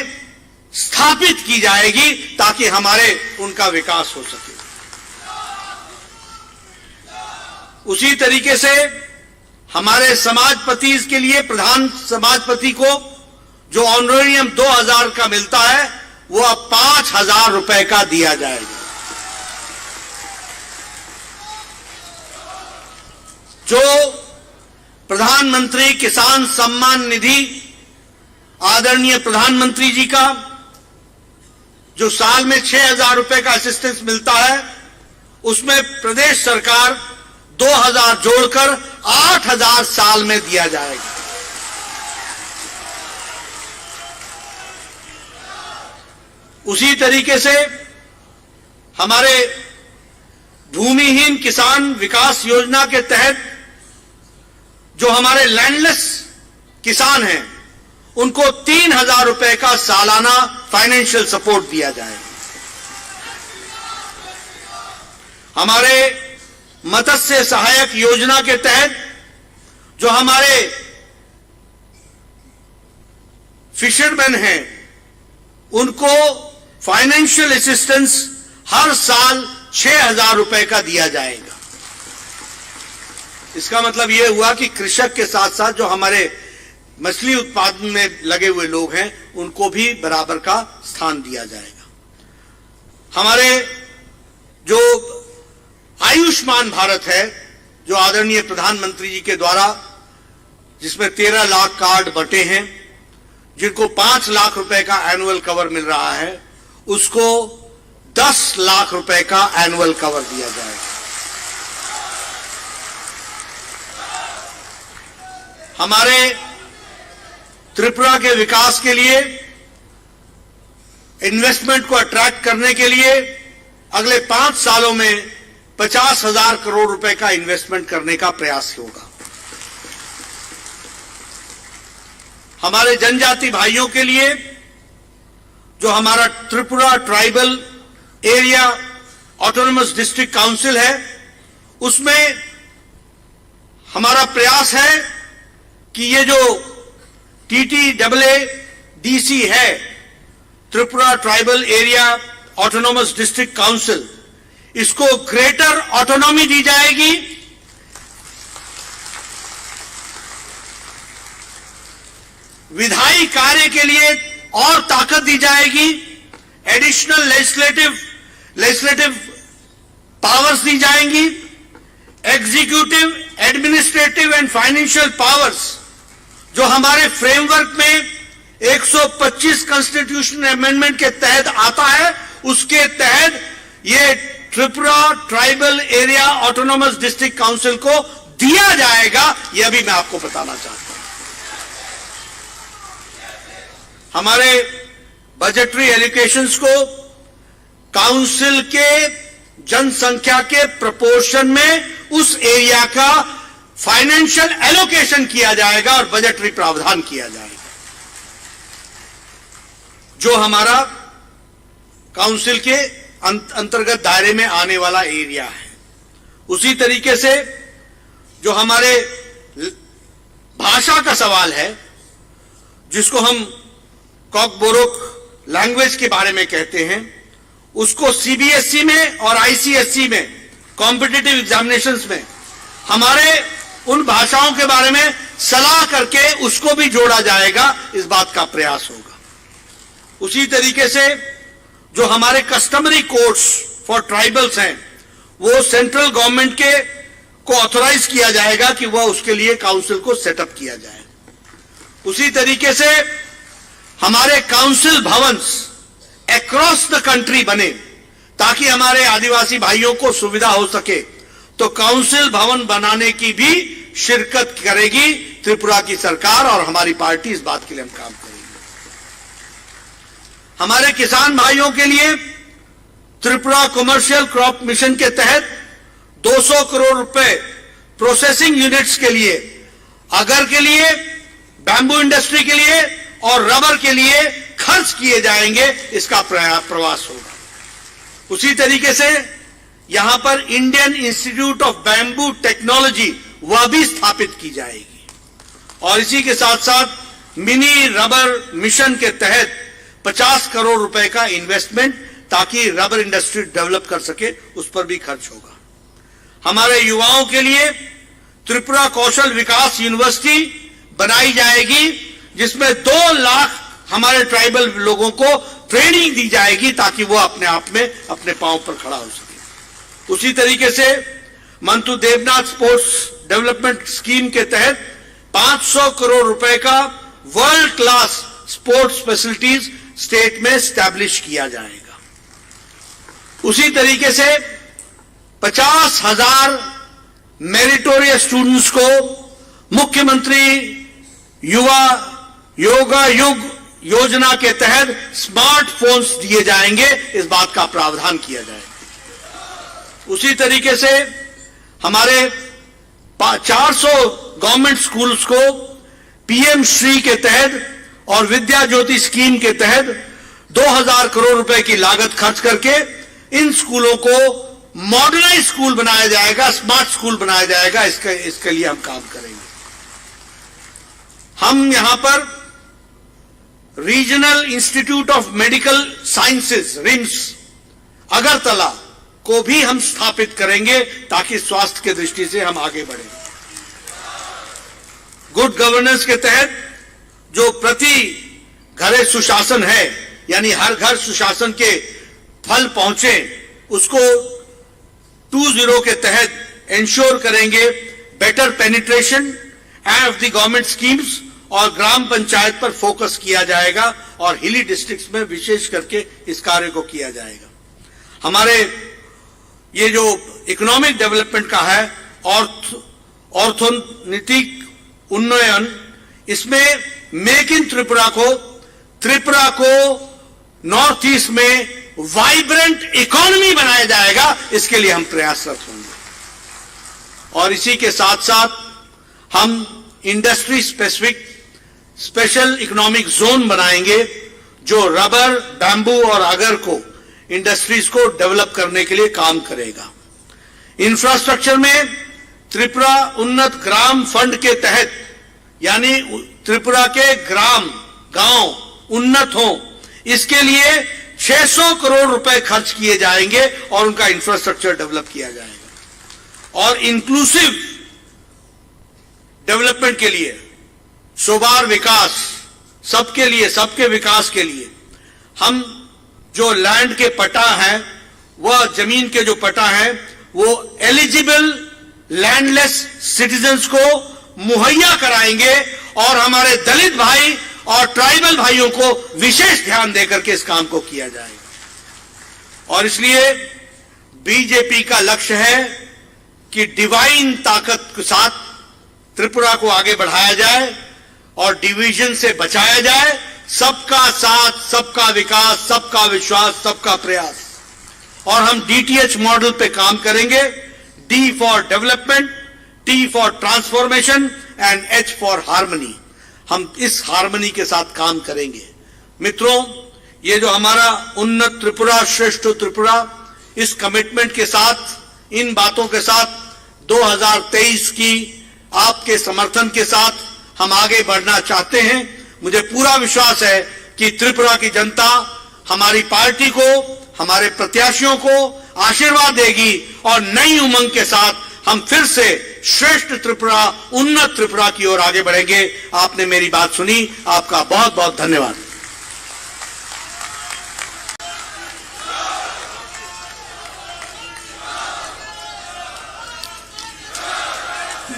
स्थापित की जाएगी ताकि हमारे उनका विकास हो सके। उसी तरीके से हमारे समाजपति के लिए प्रधान समाजपति को जो ऑनरेरियम 2,000 का मिलता है वो अब 5,000 रुपए का दिया जाएगा। जो प्रधानमंत्री किसान सम्मान निधि आदरणीय प्रधानमंत्री जी का जो साल में 6,000 रुपए का असिस्टेंस मिलता है, उसमें प्रदेश सरकार 2,000 जोड़कर 8,000 साल में दिया जाएगा। उसी तरीके से हमारे भूमिहीन किसान विकास योजना के तहत जो हमारे लैंडलेस किसान हैं उनको 3,000 रुपए का सालाना फाइनेंशियल सपोर्ट दिया जाएगा। हमारे मत्स्य सहायक योजना के तहत जो हमारे फिशरमैन हैं, उनको फाइनेंशियल असिस्टेंस हर साल 6,000 रुपए का दिया जाएगा। इसका मतलब यह हुआ कि कृषक के साथ साथ जो हमारे मछली उत्पादन में लगे हुए लोग हैं, उनको भी बराबर का स्थान दिया जाएगा। हमारे जो आयुष्मान भारत है, जो आदरणीय प्रधानमंत्री जी के द्वारा, जिसमें 13 लाख कार्ड बटे हैं, जिनको 5 लाख रुपए का एनुअल कवर मिल रहा है, उसको 10 लाख रुपए का एनुअल कवर दिया जाएगा। हमारे त्रिपुरा के विकास के लिए, इन्वेस्टमेंट को अट्रैक्ट करने के लिए अगले 5 सालों में 50,000 करोड़ रुपए का इन्वेस्टमेंट करने का प्रयास होगा। हमारे जनजाति भाइयों के लिए जो हमारा Tripura tribal area autonomous district council है, उसमें हमारा प्रयास है कि ये जो TTAADC है, Tripura tribal area autonomous district council, इसको ग्रेटर ऑटोनॉमी दी जाएगी। विधायी कार्य के लिए और ताकत दी जाएगी। एडिशनल लेजिस्लेटिव पावर्स दी जाएंगी। Executive, administrative and financial powers जो हमारे फ्रेमवर्क में 125 कॉन्स्टिट्यूशन अमेंडमेंट के तहत आता है, उसके तहत ये Tripura tribal area autonomous district council को दिया जाएगा। यह भी मैं आपको बताना चाहता हूं। हमारे बजटरी एलोकेशंस को काउंसिल के जनसंख्या के प्रोपोर्शन में उस एरिया का फाइनेंशियल एलोकेशन किया जाएगा और बजटरी प्रावधान किया जाएगा। जो हमारा काउंसिल के अंतर्गत दायरे में आने वाला एरिया है, उसी तरीके से जो हमारे भाषा का सवाल है, जिसको हम कॉकबोरोक लैंग्वेज के बारे में कहते हैं, उसको CBSE में और ICSE में कॉम्पिटिटिव एग्जामिनेशंस में हमारे उन भाषाओं के बारे में सलाह करके उसको भी जोड़ा जाएगा। इस बात का प्रयास होगा। उसी तरीके से जो हमारे कस्टमरी कोर्ट्स फॉर ट्राइबल्स हैं, वो सेंट्रल गवर्नमेंट के को ऑथोराइज किया जाएगा कि वह उसके लिए काउंसिल को सेटअप किया जाए। उसी तरीके से हमारे council Bhavan's across the country बने, ताकि हमारे आदिवासी भाइयों को सुविधा हो सके। तो काउंसिल भवन बनाने की भी शिरकत करेगी त्रिपुरा की सरकार, और हमारी पार्टी इस बात के लिए हम काम करेंगे। हमारे किसान भाइयों के लिए त्रिपुरा कमर्शियल क्रॉप मिशन के तहत 200 करोड़ रुपए प्रोसेसिंग यूनिट्स के लिए, अगर के लिए, बैम्बू इंडस्ट्री के लिए और रबर के लिए खर्च किए जाएंगे। इसका प्रयास होगा। उसी तरीके से यहां पर Indian institute of bamboo technology, वह भी स्थापित की जाएगी। और इसी के साथ साथ मिनी रबर मिशन के तहत 50 करोड़ रुपए का इन्वेस्टमेंट, ताकि रबर इंडस्ट्री डेवलप कर सके, उस पर भी खर्च होगा। हमारे युवाओं के लिए त्रिपुरा कौशल विकास यूनिवर्सिटी बनाई जाएगी, जिसमें 2 लाख हमारे ट्राइबल लोगों को ट्रेनिंग दी जाएगी, ताकि वो अपने आप में अपने पांव पर खड़ा हो सके। उसी तरीके से मंतु देवनाथ स्पोर्ट्स डेवलपमेंट स्कीम के तहत 500 करोड़ रुपए का world class sports facilities state में स्टैब्लिश किया जाएगा। उसी तरीके से 50,000 मेरिटोरियस स्टूडेंट्स को मुख्यमंत्री युवा योगा युग योजना के तहत स्मार्टफोन्स दिए जाएंगे। इस बात का प्रावधान किया जाएगा। उसी तरीके से हमारे 400 गवर्नमेंट स्कूल्स को PM श्री के तहत और विद्या ज्योति स्कीम के तहत 2000 करोड़ रुपए की लागत खर्च करके इन स्कूलों को मॉडर्नाइज स्कूल बनाया जाएगा, स्मार्ट स्कूल बनाया जाएगा। इसके लिए हम काम करेंगे। हम यहां पर regional institute of medical sciences RIMS Agartala को भी हम स्थापित करेंगे ताकि स्वास्थ्य की दृष्टि से हम आगे बढ़ें। गुड गवर्नेंस के तहत जो प्रति घरे सुशासन है, यानी हर घर सुशासन के फल पहुंचे, उसको 2.0 के तहत इंश्योर करेंगे। Better penetration of the government schemes और ग्राम पंचायत पर फोकस किया जाएगा और हिली डिस्ट्रिक्ट्स में विशेष करके इस कार्य को किया जाएगा। हमारे ये जो इकोनॉमिक डेवलपमेंट का है ऑर्थोनीतिक उन्नयन, इसमें मेक इन त्रिपुरा को नॉर्थ ईस्ट में वाइब्रेंट इकोनॉमी बनाया जाएगा। इसके लिए हम प्रयासरत होंगे और इसी के साथ साथ हम इंडस्ट्री स्पेशल इकोनॉमिक जोन बनाएंगे जो रबर, बैम्बू और अगर को इंडस्ट्रीज को डेवलप करने के लिए काम करेगा। इंफ्रास्ट्रक्चर में त्रिपुरा उन्नत ग्राम फंड के तहत, यानी त्रिपुरा के गांव उन्नत हो, इसके लिए 600 करोड़ रुपए खर्च किए जाएंगे और उनका इंफ्रास्ट्रक्चर डेवलप किया जाएगा। और इंक्लूसिव डेवलपमेंट के लिए, सोबार विकास, सबके लिए, सबके विकास के लिए हम जो लैंड के पट्टा हैं, वह जमीन के जो पट्टा हैं, वो एलिजिबल लैंडलेस सिटीजन्स को मुहैया कराएंगे और हमारे दलित भाई और ट्राइबल भाइयों को विशेष ध्यान देकर के इस काम को किया जाएगा। और इसलिए बीजेपी का लक्ष्य है कि डिवाइन ताकत के साथ त्रिपुरा को आगे बढ़ाया जाए और डिवीजन से बचाया जाए। सबका साथ, सबका विकास, सबका विश्वास, सबका प्रयास। और हम डीटीएच मॉडल पे काम करेंगे। D for development, T for transformation and H for harmony. हम इस हार्मनी के साथ काम करेंगे। मित्रों, ये जो हमारा उन्नत त्रिपुरा, श्रेष्ठ त्रिपुरा, इस कमिटमेंट के साथ, इन बातों के साथ 2023 की आपके समर्थन के साथ हम आगे बढ़ना चाहते हैं। मुझे पूरा विश्वास है कि त्रिपुरा की जनता हमारी पार्टी को, हमारे प्रत्याशियों को आशीर्वाद देगी और नई उमंग के साथ हम फिर से श्रेष्ठ त्रिपुरा, उन्नत त्रिपुरा की ओर आगे बढ़ेंगे। आपने मेरी बात सुनी, आपका बहुत बहुत धन्यवाद।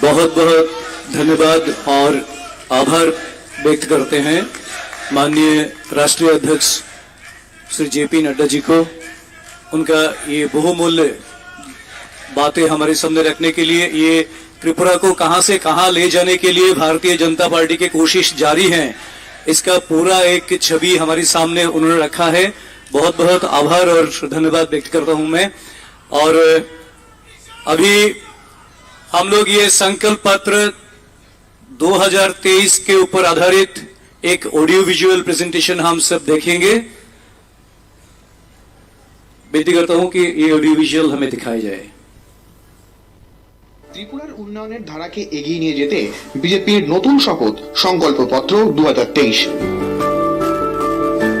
बहुत बहुत धन्यवाद और आभार व्यक्त करते हैं माननीय राष्ट्रीय अध्यक्ष श्री जेपी नड्डा जी को, उनका ये बहुमूल्य बातें हमारे सामने रखने के लिए। ये त्रिपुरा को कहां से कहां ले जाने के लिए भारतीय जनता पार्टी की कोशिश जारी है, इसका पूरा एक छवि हमारे सामने उन्होंने रखा है। बहुत बहुत आभार और धन्यवाद व्यक्त करता हूं मैं। और अभी हम लोग ये संकल्प पत्र 2023 के ऊपर आधारित एक ऑडियो विजुअल प्रेजेंटेशन हम सब देखेंगे। विनती करता हूं कि ये ऑडियो विजुअल हमें दिखाया जाए। ত্রিপুরার উন্নয়নের ধারাকে এগিয়ে নিয়ে যেতে বিজেপির নতুন শপথ সংকল্পপত্র 2023।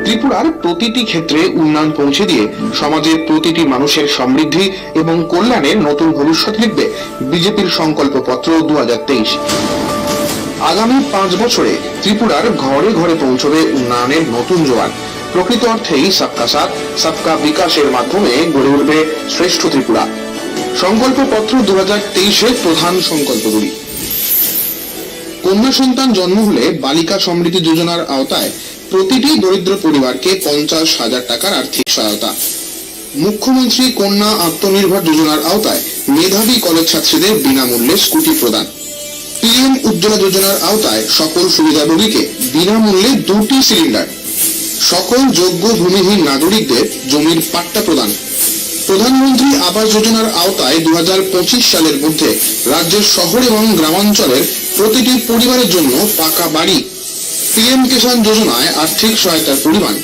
ত্রিপুরার প্রতিটি ক্ষেত্রে উন্নয়ন পৌঁছে দিয়ে সমাজের প্রতিটি মানুষের সমৃদ্ধি এবং কল্যাণের নতুন ভবিষ্যৎ লিখবে বিজেপির সংকল্পপত্র 2023। আগামী 5 বছরে ত্রিপুরার ঘরে ঘরে পৌঁছবে উন্নয়নের নতুন জোয়ার। প্রকৃত অর্থেই সবকা সাথ সবকা বিকাশের মাধ্যমে গড়ে উঠবে শ্রেষ্ঠ ত্রিপুরা। সংকল্পপত্র 2023-এর প্রধান সংকল্পগুলি: কন্যা সন্তান জন্ম হলে বালিকা সমৃদ্ধি যোজনার আওতায় প্রতিটি দরিদ্র পরিবারকে 50,000 টাকার আর্থিক সহায়তা। মুখ্যমন্ত্রী কন্যা আত্মনির্ভর যোজনার আওতায় মেধাবী কলেজ ছাত্রীদের বিনামূল্যে স্কুটি প্রদান। পিএম উজ্জ্বলা যোজনার আওতায় সকল সুবিধাভোগীকে বিনামূল্যে 2টি সিলিন্ডার। সকল যোগ্য ভূমিহীন নাগরিকদের জমির পাট্টা প্রদান। প্রধানমন্ত্রী আবাস যোজনার আওতায় 2025 সালের মধ্যে রাজ্যের শহর এবং গ্রামাঞ্চলের প্রতিটি পরিবারের জন্য পাকা বাড়ি। পিএম কিষাণ যোজনায় আর্থিক সহায়তার পরিমাণ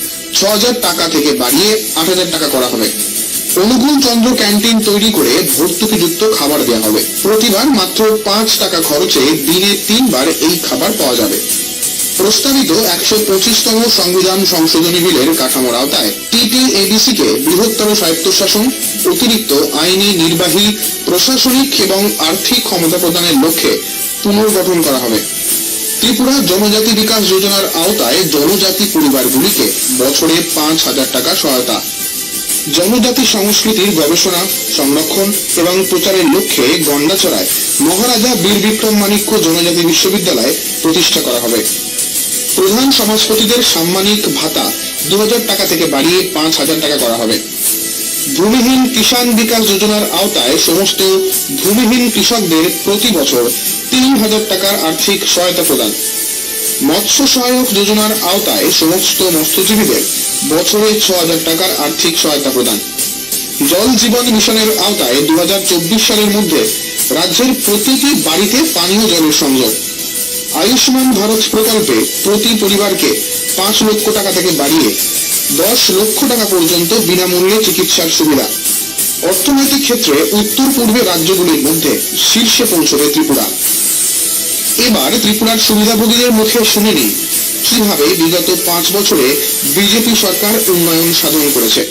6,000 টাকা থেকে বাড়িয়ে 8,000 টাকা করা হবে। অনুকূল চন্দ্র ক্যান্টিন তৈরি করে ভর্তুকিযুক্ত খাবার দেওয়া হবে। প্রতিবার মাত্র 5 টাকা খরচে দিনে 3 বার এই খাবার পাওয়া যাবে। প্রস্তাবিত 125তম সংবিধান সংশোধনী বিলের কাঠামোর আওতায় টিটিএডিসি কে বৃহত্তর স্বায়ত্তশাসন, অতিরিক্ত আইনি, নির্বাহী, প্রশাসনিক এবং আর্থিক ক্ষমতা প্রদানের লক্ষ্যে পুনর্গঠন করা হবে। ত্রিপুরা জনজাতি বিকাশ যোজনার আওতায় জনজাতি পরিবারগুলিকে বছরে 5,000 টাকা সহায়তা। জনজাতি সংস্কৃতির গবেষণা, সংরক্ষণ এবং প্রচারের লক্ষ্যে গন্ডাছড়ায় মহারাজা বীর বিক্রম মাণিক্য জনজাতি বিশ্ববিদ্যালয় প্রতিষ্ঠা করা হবে। প্রধান সমাজপতিদের সাম্মানিক ভাতা 2,000 টাকা থেকে বাড়িয়ে 5,000 টাকা করা হবে। ভূমিহীন কিষাণ বিকাশ যোজনার আওতায় সমস্ত ভূমিহীন কৃষকদের প্রতি বছর 3,000 টাকার আর্থিক সহায়তা প্রদান। মৎস্য সহায়ক যোজনার আওতায় সমস্ত মৎস্যজীবীদের বছরে 6,000 টাকার আর্থিক সহায়তা প্রদান। জল জীবন মিশনের আওতায় 2024 সালের মধ্যে রাজ্যের প্রতিটি বাড়িতে পানীয় জলের সংযোগ। আয়ুষ্মান ভারত প্রকল্পে প্রতি পরিবারকে 5 লক্ষ টাকা থেকে বাড়িয়ে 10 লক্ষ টাকা পর্যন্ত বিনামূল্যে চিকিৎসার সুবিধা। অর্থনৈতিক ক্ষেত্রে উত্তর পূর্বের রাজ্যগুলির মধ্যে শীর্ষে পৌঁছবে ত্রিপুরা। এবার ত্রিপুরার সুবিধাভোগীদের মুখে শুনে নিই কিভাবে বিগত 5 বছরে বিজেপি সরকার উন্নয়ন সাধন করেছে।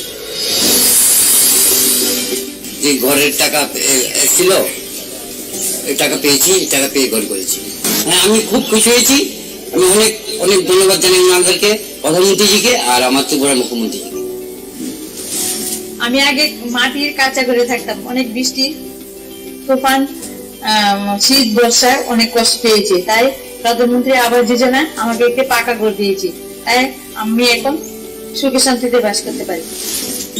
যে ঘরের টাকা ছিল, এই টাকা পেয়েছি, এই টাকা পেয়ে ঘর করেছি। হ্যাঁ, আমি খুব খুশি হয়েছি। আমি অনেক অনেক ধন্যবাদ জানাই ওনাদেরকে, প্রধানমন্ত্রীজিকে আর আমার ত্রিপুরার মুখ্যমন্ত্রীজিকে। আমি আগে মাটির কাঁচা করে থাকতাম, অনেক বৃষ্টি, তুফান, শীত, বর্ষায় অনেক কষ্ট পেয়েছি। তাই প্রধানমন্ত্রী আবাস যোজনা আমাকে একটি পাকা ঘর দিয়েছি। তাই আমি এখন সুখে শান্তিতে বাস করতে পারি।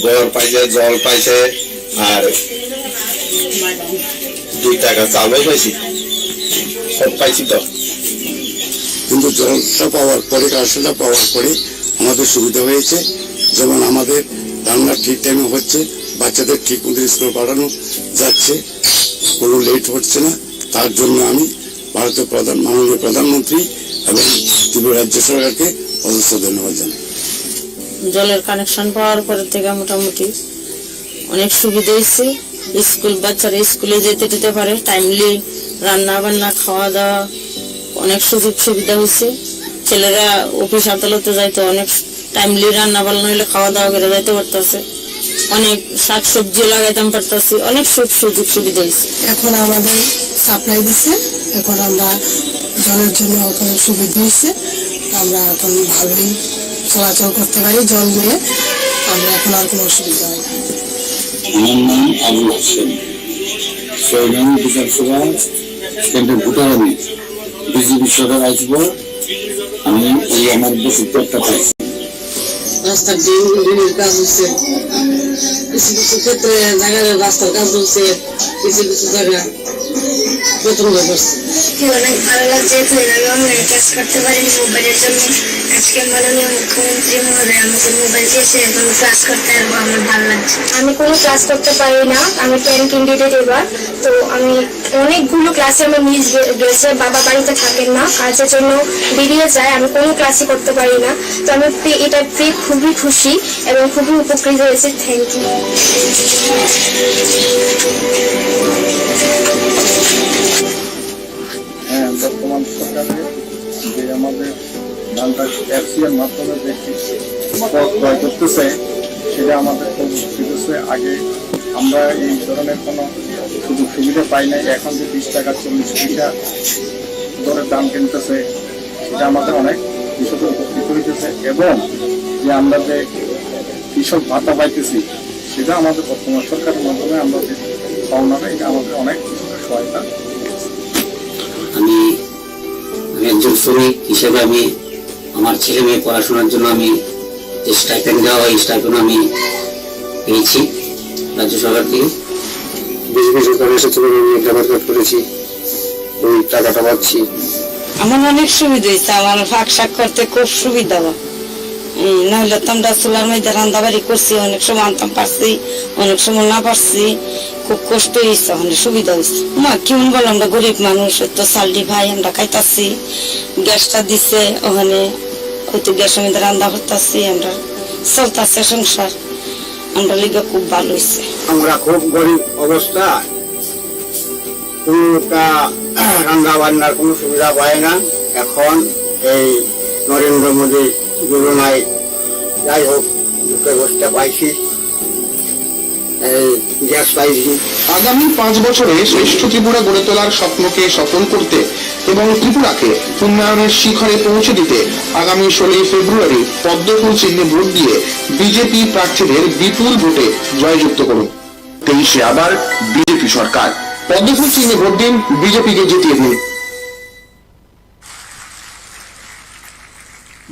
ঘর পাইছে, জল পাইছে, আর 2 টাকা চালও পাইছি, সব পাইছি তো। কিন্তু জলটা পাওয়ার পরে, কারেন্টটা পাওয়ার পরে আমাদের সুবিধা হয়েছে। যেমন আমাদের রান্না ঠিক টাইমে হচ্ছে, বাচ্চাদের ঠিক মতো স্কুল পাঠানো যাচ্ছে, কোনো লেট হচ্ছে না। তার জন্য আমি ভারতের মাননীয় প্রধানমন্ত্রী এবং ত্রিপুরা রাজ্য সরকারকে অজস্র ধন্যবাদ জানাই। জলের কানেকশন পাওয়ার পরে থেকে মোটামুটি অনেক সুবিধা হয়েছে। স্কুল বাচ্চারা স্কুলে যেতে পারে, টাইমলি রান্না বান্না, খাওয়া দাওয়া অনেক সুযোগ সুবিধা হয়েছে। ছেলেরা অফিস আদালতে যাইতে অনেক টাইমলি রান্না বান্না হলে খাওয়া দাওয়া করে যাইতে পারতেছে। অনেক শাকসবজি লাগাইতে পারতেছি, অনেক সুযোগ সুবিধা হয়েছে। এখন আমাদের সাপ্লাই দিচ্ছে, এখন আমরা জলের জন্য অনেক সুবিধা হয়েছে। আমরা এখন ভালোই চলাচল করতে পারি জল নিয়ে, আমরা এখন আর কোনো অসুবিধা হয় না। আমার নাম আবুল হোসেন, চেয়ারম্যান বিধানসভা কেন্দ্রের ভোটার। আমি বিজেপি সরকার আসবো, আমি এই আমার বসুদ্ধটা পাইছি। রাস্তার ড্রেনের কাজ হচ্ছে, কিছু কিছু ক্ষেত্রে জায়গায় রাস্তার কাজ হচ্ছে, কিছু কিছু জায়গা বেতন করছে। অনেক ভালো লাগছে, আমি অনলাইন ক্লাস করতে পারি মোবাইলের জন্য। আজকে মাননীয় মুখ্যমন্ত্রী মহোদয় আমাকে মোবাইল দিয়েছে, এখন ক্লাস করতে পারবো, আমার ভালো লাগছে। আমি কোনো ক্লাস করতে পারি না, আমি 10 ক্যান্ডিডেট এবার। তো আমি অনেকগুলো ক্লাসে আমার মিস গেছে, বাবা বাড়িতে থাকেন না, কাজের জন্য বেরিয়ে যায়, আমি কোনো ক্লাসই করতে পারি না। তো আমি এটা পেয়ে খুবই খুশি এবং খুবই উপকৃত হয়েছি। Thank you. হ্যাঁ, বর্তমান সরকারের যে আমাদের এফসিএর মাধ্যমে যে পদ ক্রয় করতেছে, সেটা আমাদের খুব খুশি। আগে আমরা এই ধরনের কোনো সুযোগ সুবিধা পাই নাই। এখন যে 20 টাকা 40 পয়সা দরের দাম কিনতেছে, সেটা আমাদের অনেক কৃষক উপকৃত হইতেছে। এবং যে আমরা যে কৃষক ভাতা পাইতেছি, সেটা আমাদের বর্তমান সরকারের মাধ্যমে আমরা যে পাওনা, এটা আমাদের অনেক সহায়তা। আমি একজন শ্রমিক হিসেবে আমি আমার ছেলে মেয়ে পড়াশোনার জন্য আমি যে স্টাইপেন্ড দেওয়া হয়, স্টাইপেন্ড আমি পেয়েছি রাজ্য সরকার থেকে। বিজেপি সরকার এসেছে, আমি লেবার কার্ড করেছি, ওই টাকাটা পাচ্ছি। আমার অনেক সুবিধা হয়েছে, আমার ফাঁক শাক করতে খুব সুবিধা হয়। নাহলে তো আমরা চুলার মধ্যে রান্না বাড়ি করছি, অনেক সময় আনতাম পারছি, অনেক সময় না পারছি, খুব কষ্ট হয়েছে, অনেক সুবিধা হয়েছে। মা কেমন বলো, আমরা গরিব মানুষ, তো চালটি ভাই আমরা খাইতাছি, গ্যাসটা দিছে ওখানে, হয়তো গ্যাসের মধ্যে রান্না করতেছি, আমরা চলতেছে সংসার, আমরা লিগে খুব ভালো হয়েছে। আমরা খুব গরিব অবস্থা, কোনটা রান্না বান্নার কোনো সুবিধা পাই না। এখন এই নরেন্দ্র মোদী যোজনায় যাই হোক দুটো বস্তা পাইছি, এই গ্যাস পাইছি। আগামী 5 বছরে শ্রেষ্ঠ ত্রিপুরা গড়ে তোলার স্বপ্নকে সফল করতে এবং ত্রিপুরাকে উন্নয়নের শিখরে পৌঁছে দিতে আগামী 16 ফেব্রুয়ারি পদ্মফুল চিহ্নে ভোট দিয়ে বিজেপি প্রার্থীদের বিপুল ভোটে জয়যুক্ত করুন। 23-এ আবার বিজেপি সরকার। পদ্মফুল চিহ্নে ভোট দিন, বিজেপিকে জিতিয়ে দিন।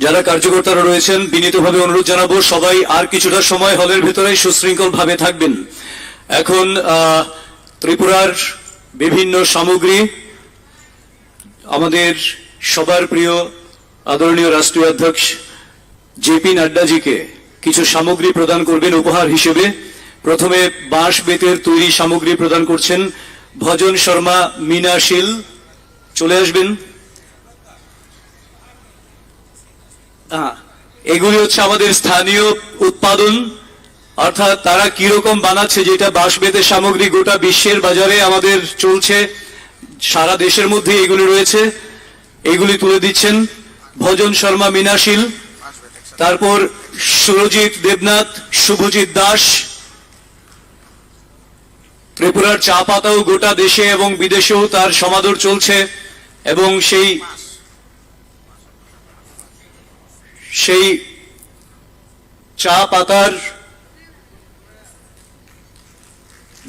যারা কার্যকর্তারা রয়েছেন বিনীতভাবে অনুরোধ জানাবো সবাই আর কিছুটা সময় হলের ভেতরে সুশৃঙ্খল ভাবে থাকবেন। এখন ত্রিপুরার বিভিন্ন সামগ্রী আমাদের সবার প্রিয় আদরণীয় রাষ্ট্রীয় অধ্যক্ষ জেপি নাড্ডাজিকে কিছু সামগ্রী প্রদান করবেন উপহার হিসেবে। প্রথমে বাঁশ বেতের তৈরি সামগ্রী প্রদান করছেন ভজন শর্মা মিনাশীল, চলে আসবেন। এগুলি হচ্ছে আমাদের স্থানীয় উৎপাদন, অর্থাৎ তারা কিরকম বানাচ্ছে, যেটা বাঁশ বেতের সামগ্রী গোটা বিশ্বের বাজারে আমাদের চলছে, সারা দেশের মধ্যে এগুলি রয়েছে, এগুলি তুলে দিচ্ছেন ভজন শর্মা মিনাশীল। তারপর সুরজিৎ দেবনাথ, শুভজিৎ দাস। ত্রিপুরার চা পাতাও গোটা দেশে এবং বিদেশেও তার সমাদর চলছে, এবং সেই চা পাতার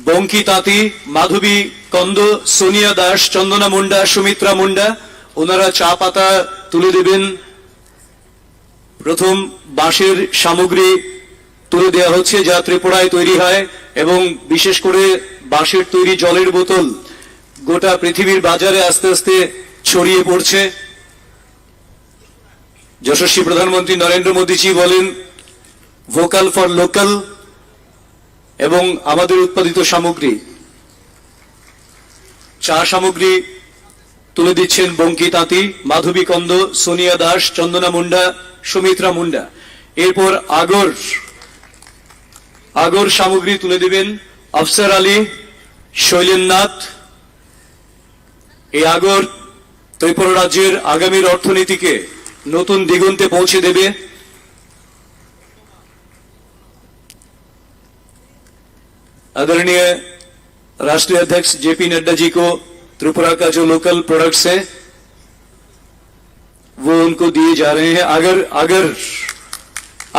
বঙ্কি তাঁতি, মাধবী কন্দ, সোনিয়া দাস, চন্দনা মুন্ডা, সুমিত্রা মুন্ডা, ওনারা চা পাতা তুলে দেবেন। প্রথম বাঁশের সামগ্রী তুলে দেওয়া হচ্ছে যা ত্রিপুরায় তৈরি হয়, এবং বিশেষ করে বাঁশের তৈরি জলের বোতল গোটা পৃথিবীর বাজারে আস্তে আস্তে ছড়িয়ে পড়ছে। যশস্বী প্রধানমন্ত্রী নরেন্দ্র মোদীজি বলেন ভোকাল ফর লোকাল, এবং আমাদের উৎপাদিত সামগ্রী চা সামগ্রী তুলে দিচ্ছেন বঙ্কি তাঁতি, মাধবী কন্দ, সোনিয়া দাস, চন্দনা মুন্ডা, সুমিত্রা মুন্ডা। এরপর আগর সামগ্রী তুলে দেবেন আফসার আলী, শৈলেন্দ্রনাথ। এই আগর ত্রিপুরা রাজ্যের আগামীর অর্থনীতিকে নতুন दिगंते पहुंचे देवे। आदरणीय राष्ट्रीय अध्यक्ष जेपी नड्डा जी को त्रिपुरा का जो लोकल प्रोडक्ट्स है वो उनको दिए जा रहे हैं।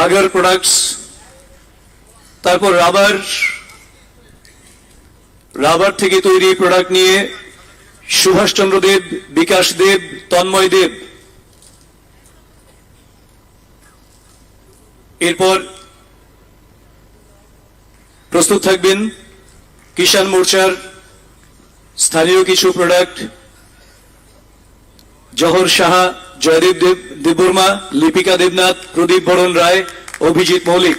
अगर प्रोडक्ट्स, तारपर राबर থেকে তৈরি প্রোডাক্ট নিয়ে সুভাষ চন্দ্র দেব, বিকাশ দেব, তন্ময় দেব। এরপর প্রস্তুত থাকবেন কিষাণ মোর্চার স্থানীয় কিছু প্রোডাক্ট, জহর সাহা, জয়দেব দেববর্মা, লিপিকা দেবনাথ, প্রদীপ বরণ রায়, অভিজিৎ মৌলিক।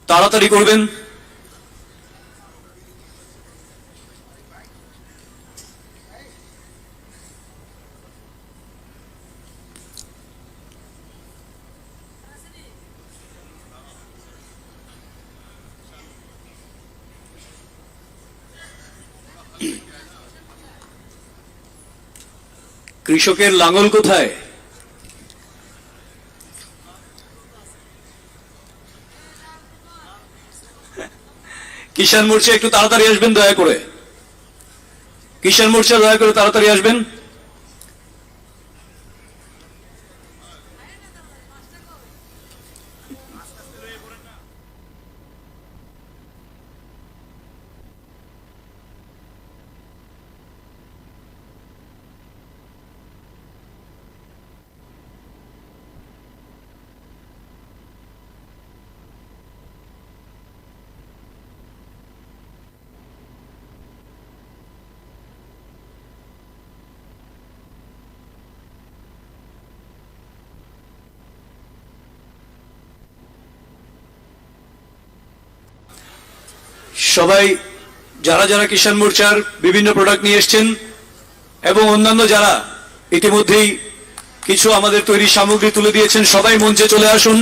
তাড়াতাড়ি করবেন। কৃষকের লাঙ্গল কোথায়? কিষাণ মোর্চা একটু তাড়াতাড়ি আসবেন দয়া করে। কিষাণ মোর্চা দয়া করে তাড়াতাড়ি আসবেন। সবাই যারা যারা কিষাণ মোর্চার বিভিন্ন প্রোডাক্ট নিয়ে এসছেন এবং অন্যান্য যারা ইতিমধ্যেই কিছু আমাদের তৈরি সামগ্রী তুলে দিয়েছেন, সবাই মঞ্চে চলে আসুন।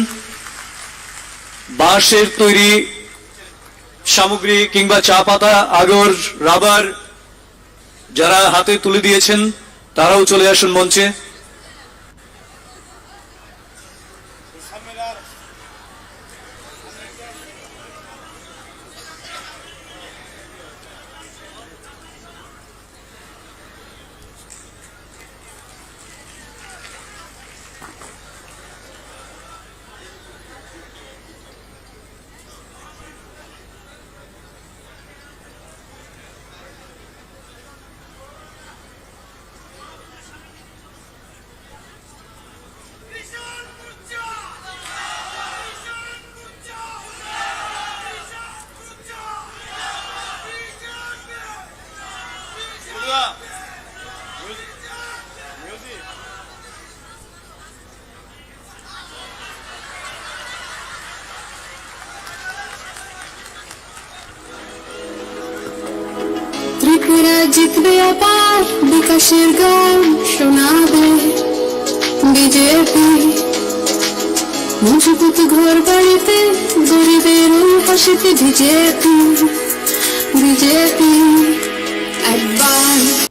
বাঁশের তৈরি সামগ্রী কিংবা চা পাতা, আগর, রাবার যারা হাতে তুলে দিয়েছেন তারাও চলে আসুন মঞ্চে। ত্রিপুরা জিতবে আবার, বিকাশের গান শোনাবে বিজেপি। মজবুত ঘর বাড়িতে, গরিবের হাসিতে বিজেপি। বিজেপি একবার